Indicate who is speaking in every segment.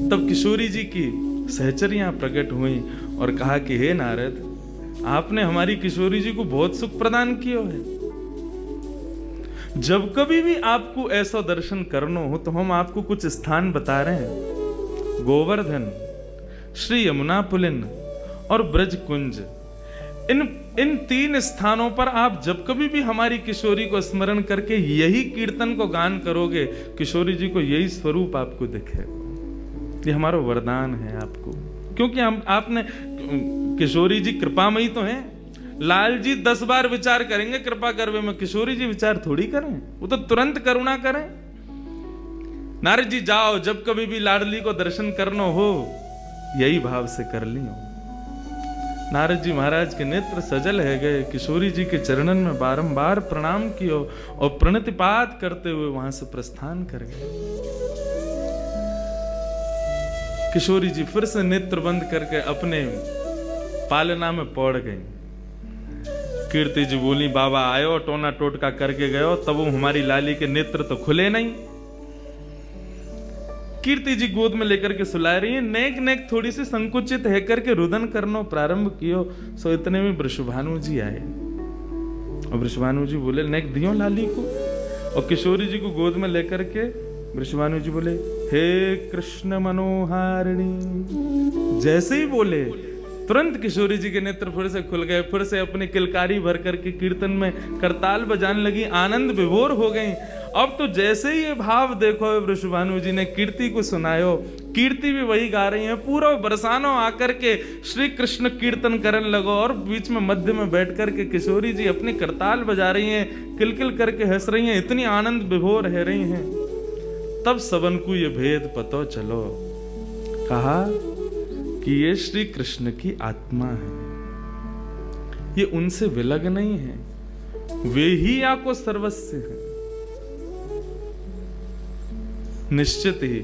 Speaker 1: तब किशोरी जी की सहचरियां प्रकट हुई और कहा कि हे नारद, आपने हमारी किशोरी जी को बहुत सुख प्रदान किया है। जब कभी भी आपको ऐसा दर्शन करना हो तो हम आपको कुछ स्थान बता रहे हैं। गोवर्धन, श्री यमुना पुलिन और ब्रज कुंज, इन 3 स्थानों पर आप जब कभी भी हमारी किशोरी को स्मरण करके यही कीर्तन को गान करोगे, किशोरी जी को यही स्वरूप आपको दिखेगा। ये हमारा वरदान है आपको, क्योंकि आपने, किशोरी जी कृपामयी तो हैं। लाल जी 10 बार विचार करेंगे कृपा करवे में, किशोरी जी विचार थोड़ी करें, वो तो तुरंत करुणा करें। नारद जी जाओ, जब कभी भी लाडली को दर्शन करना हो यही भाव से कर लियो। नारद जी महाराज के नेत्र सजल है गए, किशोरी जी के चरणन में बारंबार प्रणाम कियो और प्रणतिपात करते हुए वहां से प्रस्थान कर गए। किशोरी जी फिर से नेत्र बंद करके अपने पालना में पड़ गई। कीर्ति जी बोली, बाबा आयो, टोना टोटका करके गयो, तब वो हमारी लाली के नेत्र तो खुले नहीं। कीर्ति जी गोद में लेकर के सुला रही है, नेक नेक थोड़ी सी संकुचित है करके रुदन करना प्रारंभ कियो। सो इतने में वृषभानु जी आए और वृषभानु जी बोले, नेक दियो लाली को। और किशोरी जी को गोद में लेकर के वृषभानु जी बोले, हे कृष्ण मनोहारिणी। जैसे ही बोले तुरंत किशोरी जी के नेत्र फिर से खुल गए, फिर से अपनी किलकारी भर करके कीर्तन में करताल बजाने लगी, आनंद विभोर हो गई। अब तो जैसे ही ये भाव देखो, वृषभानु जी ने कीर्ति को सुनायो, कीर्ति भी वही गा रही है, पूरा बरसानो आकर के श्री कृष्ण कीर्तन करने लगो और बीच में मध्य में बैठ करके किशोरी जी अपनी करताल बजा रही हैं, किलकिल करके हंस रही हैं, इतनी आनंद विभोर रह रही हैं। तब सबन को ये भेद पतो चलो, कहा कि ये श्री कृष्ण की आत्मा है, ये उनसे विलग नहीं है, वे ही आपको सर्वस्व है। निश्चित ही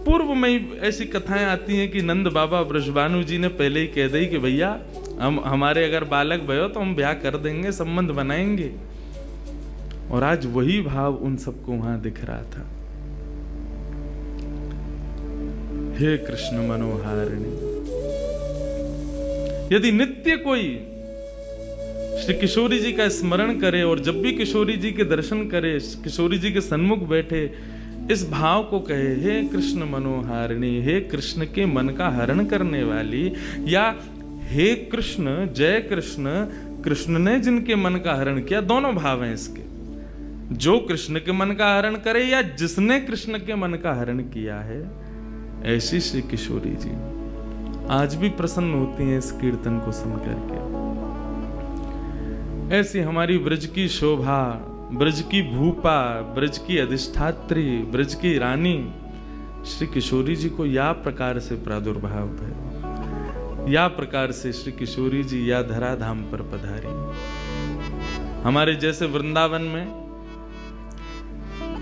Speaker 1: पूर्व में ही ऐसी कथाएं आती हैं कि नंद बाबा वृषभानु जी ने पहले ही कह दी कि भैया हमारे अगर बालक भयो तो हम ब्याह कर देंगे, संबंध बनाएंगे। और आज वही भाव उन सबको वहां दिख रहा था। हे कृष्ण मनोहारिणी, यदि नित्य कोई श्री किशोरी जी का स्मरण करे और जब भी किशोरी जी के दर्शन करे, किशोरी जी के सन्मुख बैठे, इस भाव को कहे, हे कृष्ण मनोहारिणी, हे कृष्ण के मन का हरण करने वाली, या हे कृष्ण जय कृष्ण, कृष्ण ने जिनके मन का हरण किया, दोनों भाव हैं इसके। जो कृष्ण के मन का हरण करे या जिसने कृष्ण के मन का हरण किया है, ऐसी श्री किशोरी जी आज भी प्रसन्न होती हैं इस कीर्तन को सुनकर के। ऐसी हमारी ब्रज की शोभा, ब्रज की भूपा, ब्रज की अधिष्ठात्री, ब्रज की रानी श्री किशोरी जी को या प्रकार से प्रादुर्भाव है, या प्रकार से श्री किशोरी जी या धराधाम पर पधारी। हमारे जैसे वृंदावन में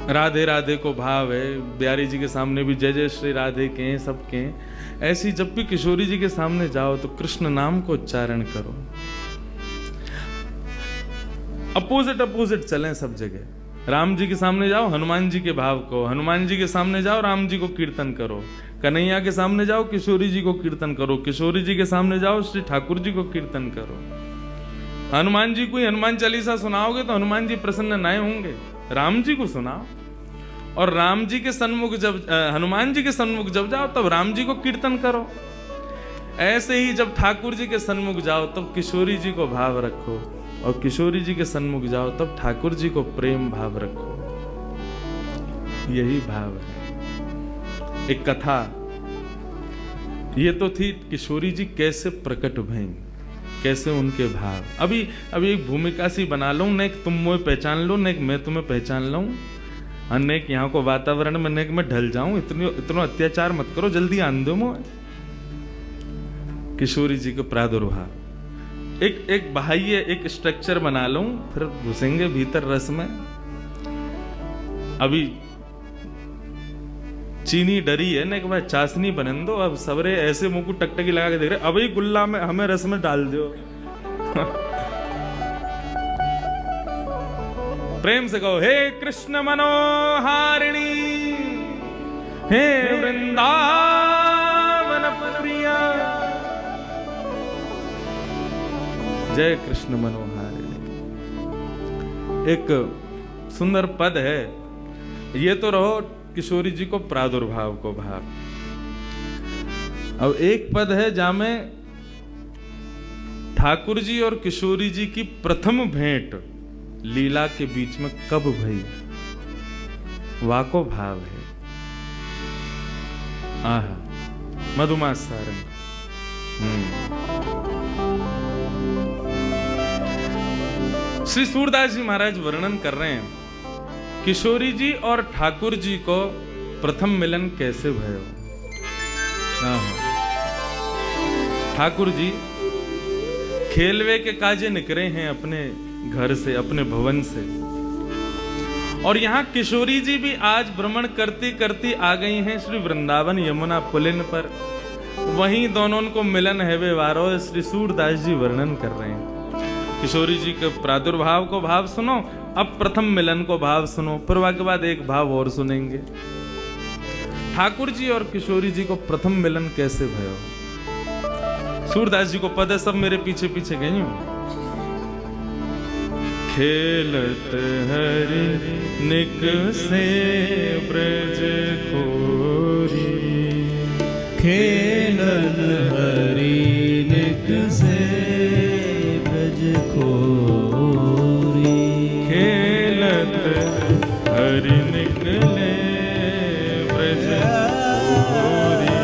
Speaker 1: राधे राधे को भाव है, बिहारी जी के सामने भी जय जय श्री राधे के हैं, सबके हैं। ऐसी जब भी किशोरी जी के सामने जाओ तो कृष्ण नाम को उच्चारण करो। अपोजिट चलें सब जगह। राम जी के सामने जाओ, हनुमान जी के भाव को, हनुमान जी के सामने जाओ, राम जी को कीर्तन करो। कन्हैया के सामने जाओ, किशोरी जी को कीर्तन करो। किशोरी जी के सामने जाओ, श्री ठाकुर जी को कीर्तन करो। हनुमान जी को हनुमान चालीसा सुनाओगे तो हनुमान जी प्रसन्न नहीं होंगे, राम जी को सुनाओ। और राम जी के सन्मुख जब हनुमान जी के सन्मुख जब जाओ तब राम जी को कीर्तन करो। ऐसे ही जब ठाकुर जी के सन्मुख जाओ तब किशोरी जी को भाव रखो, और किशोरी जी के सन्मुख जाओ तब ठाकुर जी को प्रेम भाव रखो। यही भाव है। एक कथा ये तो थी किशोरी जी कैसे प्रकट भई, कैसे उनके भाव। अभी एक भूमिका सी बना लो, न तुम मुझे पहचान लो, न मैं तुम्हें पहचान लूं, अनेक यहाँ को वातावरण में नेक में ढल जाऊं। इतना अत्याचार मत करो, जल्दी आन दो मुझे। किशोरी जी को प्रादुर्भाव एक बाह्य एक स्ट्रक्चर बना लूं, फिर घुसेंगे भीतर रस में। अभी चीनी डरी है ना, एक बार चाशनी बनन दो। अब सबरे ऐसे मुंह को टकटकी लगा के देख रहे, अभी गुल्ला में हमें रस में डाल दो। प्रेम से कहो, हे कृष्ण मनोहारिणी, हे वृंदावन जय कृष्ण मनोहारिणी। एक सुंदर पद है। ये तो रहो किशोरी जी को प्रादुर्भाव को भाव। अब एक पद है जामें ठाकुर जी और किशोरी जी की प्रथम भेंट लीला के बीच में कब भई, वाको भाव है। आहा, मधुमास सारंग। श्री सूरदास जी महाराज वर्णन कर रहे हैं किशोरी जी और ठाकुर जी को प्रथम मिलन कैसे भयो। ठाकुर जी खेलवे के काजे निकले हैं अपने घर से, अपने भवन से, और यहाँ किशोरी जी भी आज भ्रमण करती करती आ गई हैं श्री वृंदावन यमुना पुलिन पर। वहीं दोनों को मिलन है वे वारो श्री सूरदास जी वर्णन कर रहे हैं। किशोरी जी के प्रादुर्भाव को भाव सुनो, अब प्रथम मिलन को भाव सुनो, फिर के बाद एक भाव और सुनेंगे। ठाकुर जी और किशोरी जी को प्रथम मिलन कैसे भयो। सूरदास जी को पद है, सब मेरे पीछे पीछे गई हूं। खेलत हरि निक से ब्रज खोरी,
Speaker 2: खेलत हरि निक से ब्रज खोरी,
Speaker 1: खेलत हरि निकले ब्रज खोरी,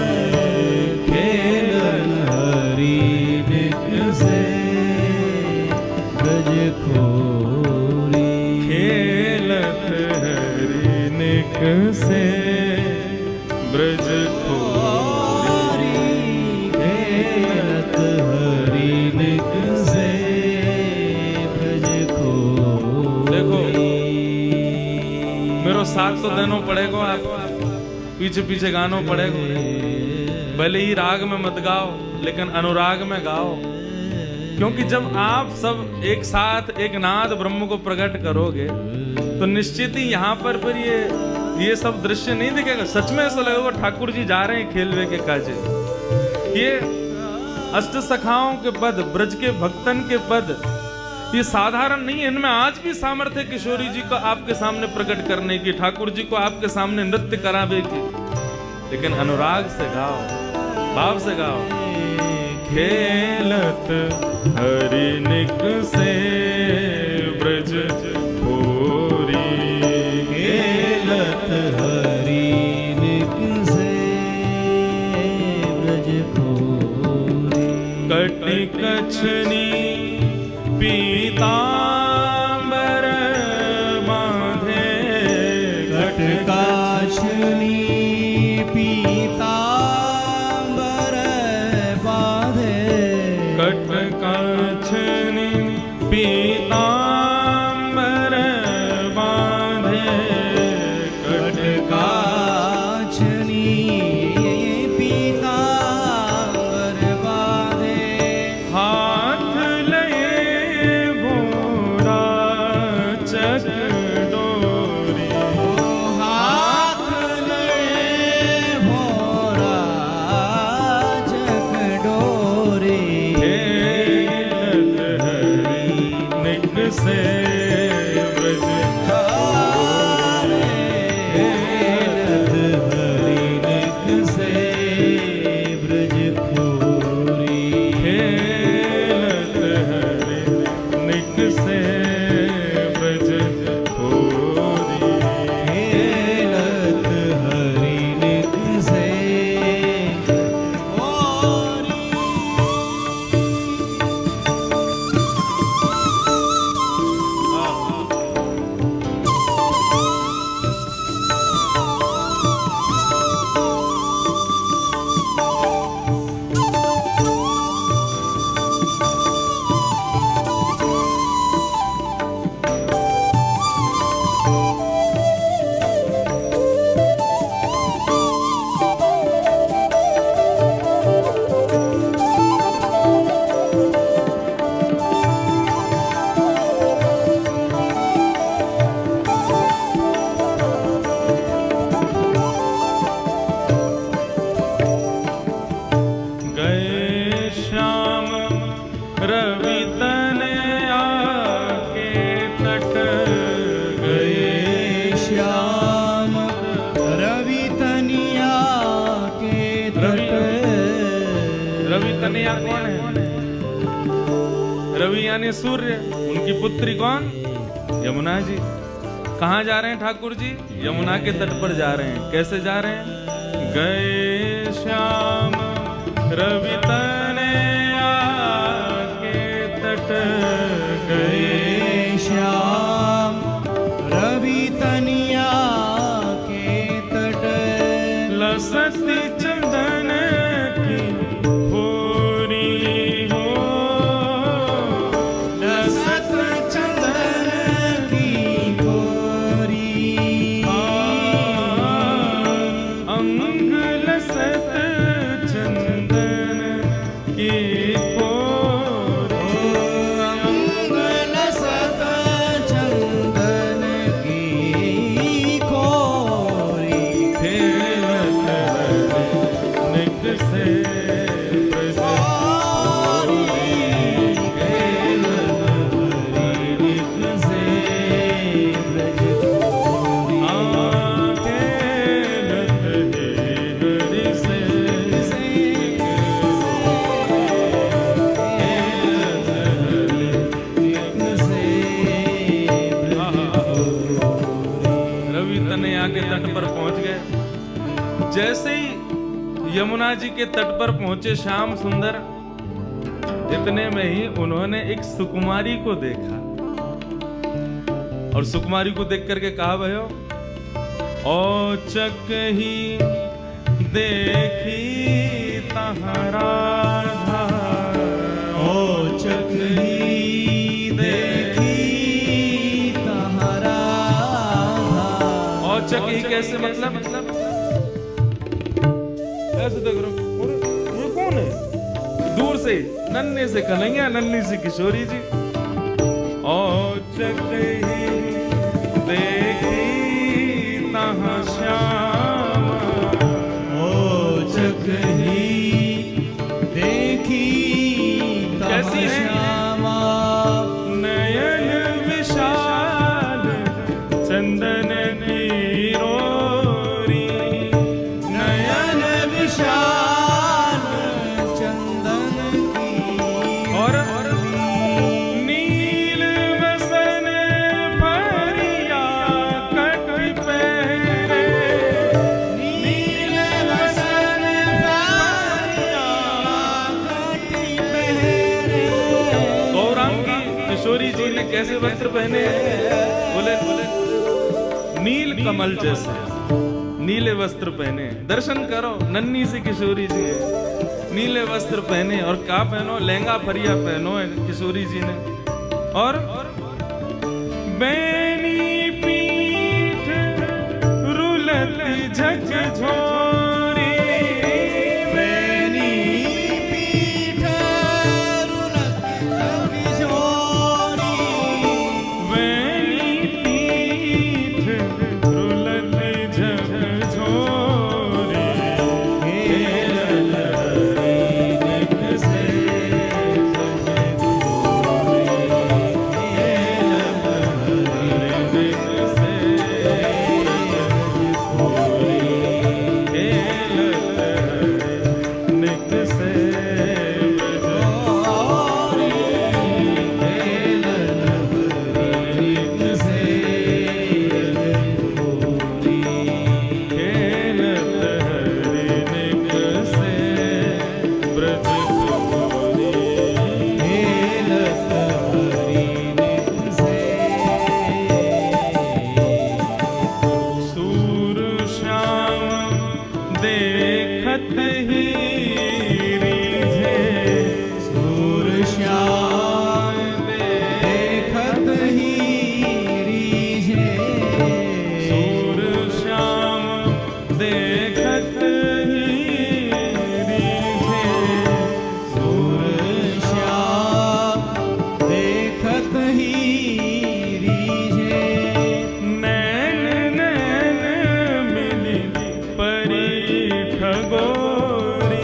Speaker 2: खेलत हरि निक से ब्रज खोरी,
Speaker 1: खेलत हरि निक से ब्रज खोरी,
Speaker 2: खेलत हरि निक से ब्रज खोरी।
Speaker 1: देखो मेरा साथ तो देना पड़ेगा, आप पीछे पीछे गाना पड़ेगा। भले ही राग में मत गाओ लेकिन अनुराग में गाओ, क्योंकि जब आप सब एक साथ एक नाद ब्रह्म को प्रकट करोगे तो निश्चित ही यहाँ पर फिर ये सब दृश्य नहीं दिखेगा। सच में ऐसा लगेगा ठाकुर जी जा रहे हैं खेलवे के काजे। ये अष्ट सखाओं के पद, ब्रज के भक्तन के पद, ये साधारण नहीं है। इनमें आज भी सामर्थ्य किशोरी जी को आपके सामने प्रकट करने की, ठाकुर जी को आपके सामने नृत्य करावे की, लेकिन अनुराग से गाओ, भाव से गाओ। खेलत हरि निक से ब्रज खोरी,
Speaker 2: खेलत हरि निक से ब्रज खोरी,
Speaker 1: कटि कछनी पीतांबर बांधे,
Speaker 2: कट काछनी पीतांबर बांधे,
Speaker 1: कट काछनी पीतांबर बांधे,
Speaker 2: कट काछनी पीतांबर बांधे,
Speaker 1: हाथ लये भोरा चक डोरी,
Speaker 2: हाथ लये भोरा चक डोरी,
Speaker 1: खेलत हरि निक से ब्रज खोरी,
Speaker 2: खेलत हरि निक से ब्रज खोरी,
Speaker 1: खेलत हरि निक से ब्रज खोरी,
Speaker 2: खेलत हरि निक से खोरी।
Speaker 1: गए श्याम रवि तन तनया कौन है? रवि यानी सूर्य, उनकी पुत्री कौन? यमुना जी। कहाँ जा रहे हैं ठाकुर जी? यमुना के तट पर जा रहे हैं। कैसे जा रहे हैं? गए श्याम रवि तनया के तट,
Speaker 2: गए श्याम रवि तनिया के तट,
Speaker 1: लसती चंदन की खोरी हो,
Speaker 2: लसत चंदन की खोरी,
Speaker 1: अंग लसत चंदन की खोरी,
Speaker 2: अंग लसत चंदन की खोरी,
Speaker 1: खेलत निक से ब्रज रवि तनया के तट पर पहुंच गए। जैसे ही यमुना जी के तट पर पहुंचे श्याम सुंदर, इतने में ही उन्होंने एक सुकुमारी को देखा और सुकुमारी को देख करके कहा, भयो औचक ही देखी तहरा
Speaker 2: औचक ही देखी तहरा,
Speaker 1: औचक ही कैसे मतलब? ऐसे देख रहा हूं, अरे ये कौन है? दूर से नन्हे से कन्हैया, नन्ही सी किशोरी जी। औचक ही देखी तहाँ श्याम,
Speaker 2: औचक ही देखी
Speaker 1: कैसी है?
Speaker 2: श्यामा,
Speaker 1: नयन विशाल चंदन की रोरी,
Speaker 2: नयन विशाल चंदन की,
Speaker 1: और नील वसन परिया कट पहरे,
Speaker 2: नील वसन परिया कटी पहरे,
Speaker 1: गौरांग की किशोरी जी ने कैसे वस्त्र पहने हैं? बोले नील कमल जैसे नीले वस्त्र पहने। दर्शन करो, नन्ही सी किशोरी जी है, नीले वस्त्र पहने। और क्या पहनो? लहंगा फरिया पहनो है किशोरी जी ने। और बैनी पीठ रुलत झकझोरी,
Speaker 2: बैनी पीठ रुलत झकझोरी,
Speaker 1: बैनी पीठ रुलत झकझोरी,
Speaker 2: खेलत हरिनिक से
Speaker 1: खगोरी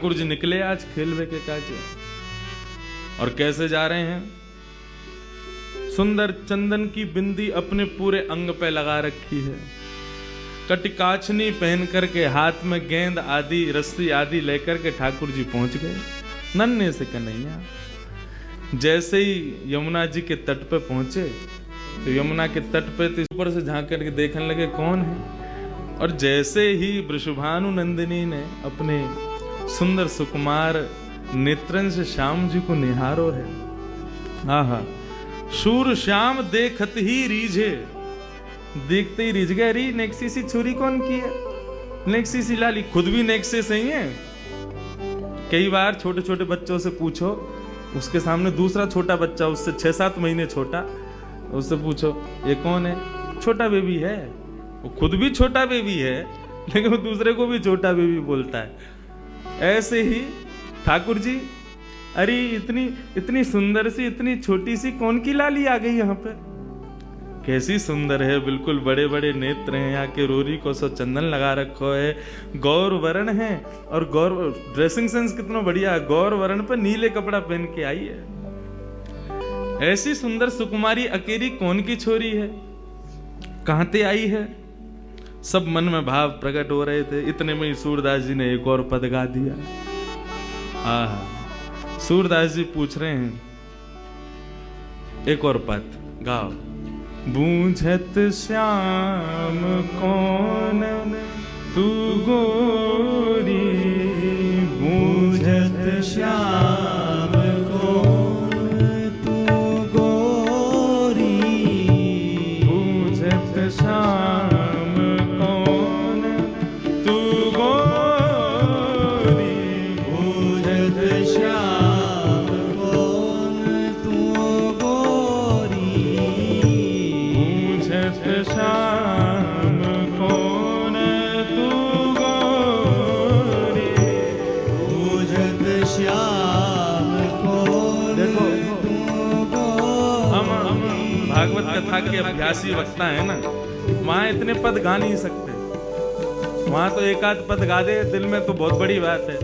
Speaker 1: ठाकुर जी निकले आज खेलवे के काजे। और कैसे जा रहे हैं? सुंदर चंदन की बिंदी अपने पूरे अंग पे लगा रखी है, कटिकाचनी पहन करके हाथ में गेंद आदि रस्सी आदि लेकर के ठाकुर जी पहुंच गए नन्हे से कन्हैया। जैसे ही यमुना जी के तट पे पहुंचे तो यमुना के तट पे तो ऊपर से झांक करके देखने लगे कौन है। और जैसे ही वृषभानु नंदिनी ने अपने सुंदर सुकुमार नेत्रन से श्याम जी को निहारो है। आहा, शूर श्याम देखत ही रीझे, देखते ही रिझ गए। अरे नेक्सी सी छुरी कौन की है? नेक्सी सी लाली, खुद भी नेक्से सही है। कई बार छोटे छोटे बच्चों से पूछो, उसके सामने दूसरा छोटा बच्चा उससे 6-7 महीने छोटा, उससे पूछो ये कौन है? छोटा बेबी है। वो खुद भी छोटा बेबी है लेकिन वो दूसरे को भी छोटा बेबी बोलता है। ऐसे ही ठाकुर जी, अरे इतनी सुंदर सी इतनी छोटी सी कौन की लाली आ गई यहाँ पे? कैसी सुंदर है, बिल्कुल बड़े बड़े नेत्र हैं, यहाँ के रोरी को सो चंदन लगा रखो है, गौर वर्ण है। और गौर ड्रेसिंग सेंस कितना बढ़िया है, गौर वर्ण पे नीले कपड़ा पहन के आई है। ऐसी सुंदर सुकुमारी अकेली कौन की छोरी है, कहां ते आई है? सब मन में भाव प्रकट हो रहे थे। इतने में ही सूरदास जी ने एक और पद गा दिया। आहा, सूरदास जी पूछ रहे हैं एक और पद गाओ। बूझत श्याम कौन तू गोरी,
Speaker 2: बूझत श्याम कौन तू गोरी,
Speaker 1: बूझत श्याम कौन तू गोरी,
Speaker 2: बूझत श्याम कौन तू गोरी,
Speaker 1: बूझत श्याम कौन तू गोरी।
Speaker 2: बूझत श्याम कौन
Speaker 1: देखो,
Speaker 2: तू गोरी।
Speaker 1: हम भागवत कथा के अभ्यासी वक्ता है ना, वहां इतने पद गा नहीं सकते। वहां तो एक आध पद गा दे दिल में तो बहुत बड़ी बात है,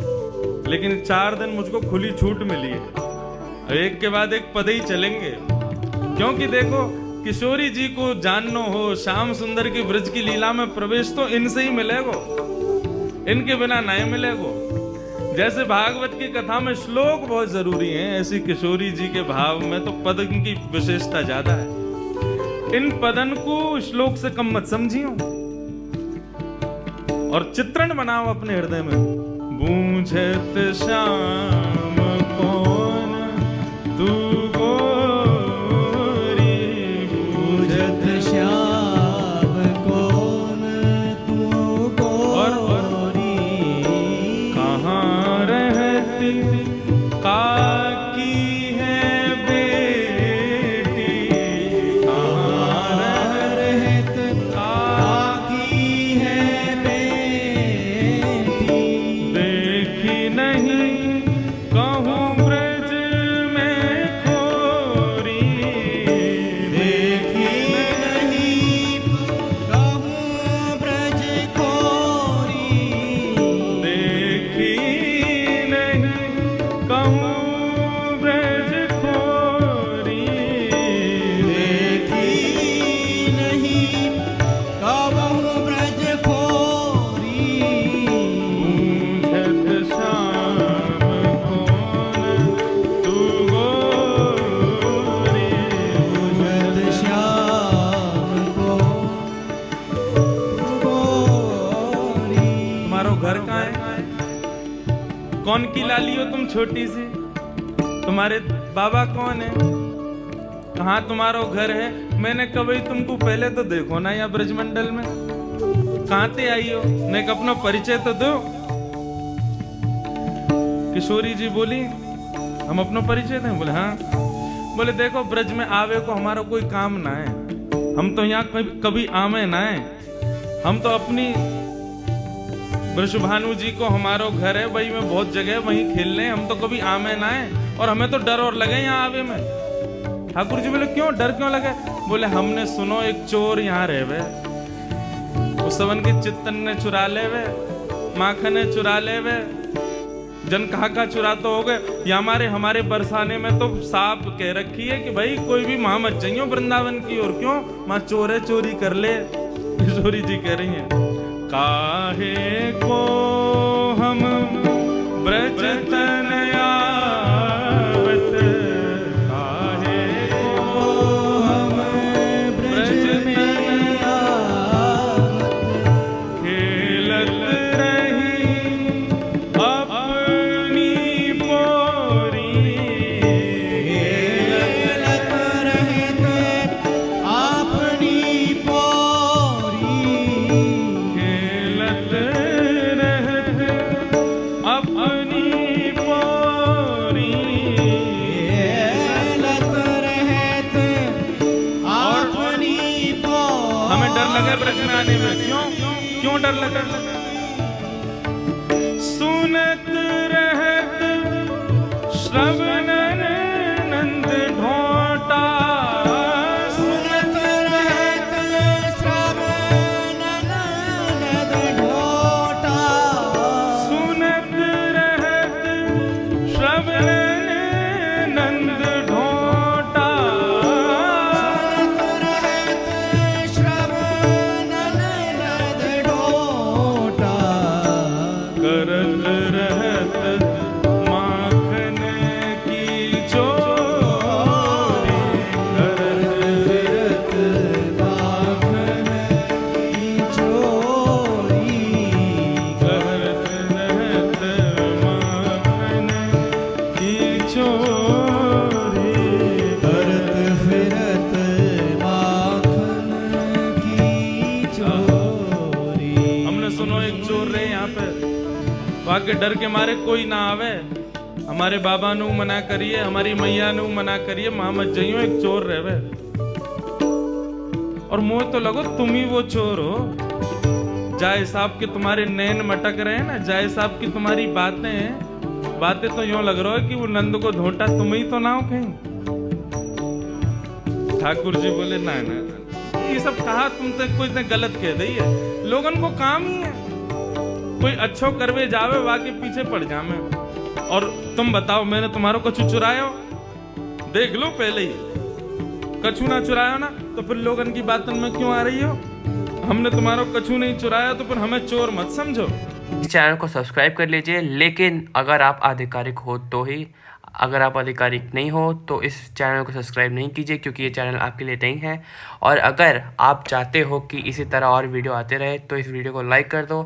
Speaker 1: लेकिन 4 दिन मुझको खुली छूट मिली है, और एक के बाद एक पद ही चलेंगे। क्योंकि देखो, किशोरी जी को जानना हो, श्याम सुंदर की ब्रज की लीला में प्रवेश तो इनसे ही मिलेगो, इनके बिना नहीं मिलेगो। जैसे भागवत की कथा में श्लोक बहुत जरूरी हैं, ऐसी किशोरी जी के भाव में तो पद की विशेषता ज्यादा है। इन पदन को श्लोक से कम मत समझियो और चित्रण बनाओ अपने हृदय में। बूझत श्याम कौन तू गोरी,
Speaker 2: बूझत श्याम कौन तू गोरी,
Speaker 1: कहाँ रहती काकी है बेटी, कहाँ
Speaker 2: रहत काकी है बेटी,
Speaker 1: देखी नहीं कहूँ ब्रज में खोरी,
Speaker 2: देखी नहीं कहूँ ब्रज खोरी,
Speaker 1: देखी नहीं कहूँ ब्रज खोरी,
Speaker 2: देखी नहीं कहूँ ब्रज खोरी,
Speaker 1: बूझत श्याम कौन तू गोरी।
Speaker 2: बूझत श्याम कौन तू गोरी।
Speaker 1: तुम्हारो घर कहाँ है? कौन की लाली हो तुम छोटी सी? तुम्हारे बाबा कौन है? कहाँ तुम्हारो घर है? मैंने कभी तुमको पहले तो देखो ना यहाँ ब्रजमंडल में, कहाँ ते आई हो? ने अपना परिचय तो दो। किशोरी जी बोली हम अपना परिचय दें? बोले हाँ। बोले देखो, ब्रज में आवे को हमारा कोई काम ना है, हम तो यहाँ कभी आवे ना है, हम तो अपनी वृषभानु जी को हमारो घर है, वही में बहुत जगह है, वहीं खेलने, हम तो कभी आमे ना है, और हमें तो डर और लगे यहाँ आवे में। ठाकुर जी बोले क्यों, डर क्यों लगे? बोले हमने सुनो एक चोर यहाँ रहे, उस सबन के चित्तन ने चुरा ले वे, माखन ने चुरा ले वे, जन कहा चुराते हो गए। या हमारे बरसाने में तो साफ कह रखी है कि भाई कोई भी वहां मत जाइयो वृंदावन की ओर, क्यों वहां चोर है, चोरी कर ले। किशोरी जी कह रही हैं, काहे को हम ब्रज तन आवत, काहे को हम ब्रज में आवत, खेलत रही अपनी पोरी,
Speaker 2: खेलत रहते अपनी पोरी,
Speaker 1: खेलत रहते अपनी पोरी।
Speaker 2: खेलत रहते अपनी पोरी।
Speaker 1: हमें डर लगे ब्रज में आने में, क्यों डर लगा? सुनत रहत श्रवणन नंद ढोटा,
Speaker 2: सुनत रहते श्रवणन नंद ढोटा,
Speaker 1: सुनत रहत श्रवणन नंद ढोटा,
Speaker 2: सुनत रहते श्रवणन नंद ढोटा,
Speaker 1: करत रहत माखन की चोरी, करत
Speaker 2: फिरत माखन की चोरी,
Speaker 1: करत रहत माखन की चोरी।
Speaker 2: करत फिरत माखन की चोरी।
Speaker 1: हमने सुनो एक चोर रहे यहाँ पे, वहां के डर के मारे कोई ना आवे। हमारे बाबा नु मना करिए, हमारी मैया नु मना करिए, मां मत जाइयो, एक चोर रहे। और मुझे तो लगो तुम ही वो चोर हो। जाए साहब के तुम्हारे नैन मटक रहे हैं ना, जाए साहब की तुम्हारी बातें तो यूं लग रहा है कि वो नंद को धोटा तुम ही तो ना हो कहीं। ठाकुर जी बोले ना ना, ये सब कहा तुम तो कोई ने गलत कह दी है। लोगन को काम ही है, कोई अच्छो करवे जावे वाके पीछे पड़ जावे। और तुम बताओ, मैंने तुम्हारो कछु चुराया हो? देख लो पहले ही, कछु ना चुराया ना तो फिर लोगन की बातों में क्यों आ रही हो? हमने तुम्हारो कछु नहीं चुराया तो फिर हमें चोर मत समझो।
Speaker 3: इस चैनल को सब्सक्राइब कर लीजिए, लेकिन अगर आप आधिकारिक हो तो ही, अगर आप आधिकारिक नहीं हो तो इस चैनल को सब्सक्राइब नहीं कीजिए, क्योंकि ये चैनल आपके लिए नहीं है। और अगर आप चाहते हो कि इसी तरह और वीडियो आते रहे तो इस वीडियो को लाइक कर दो।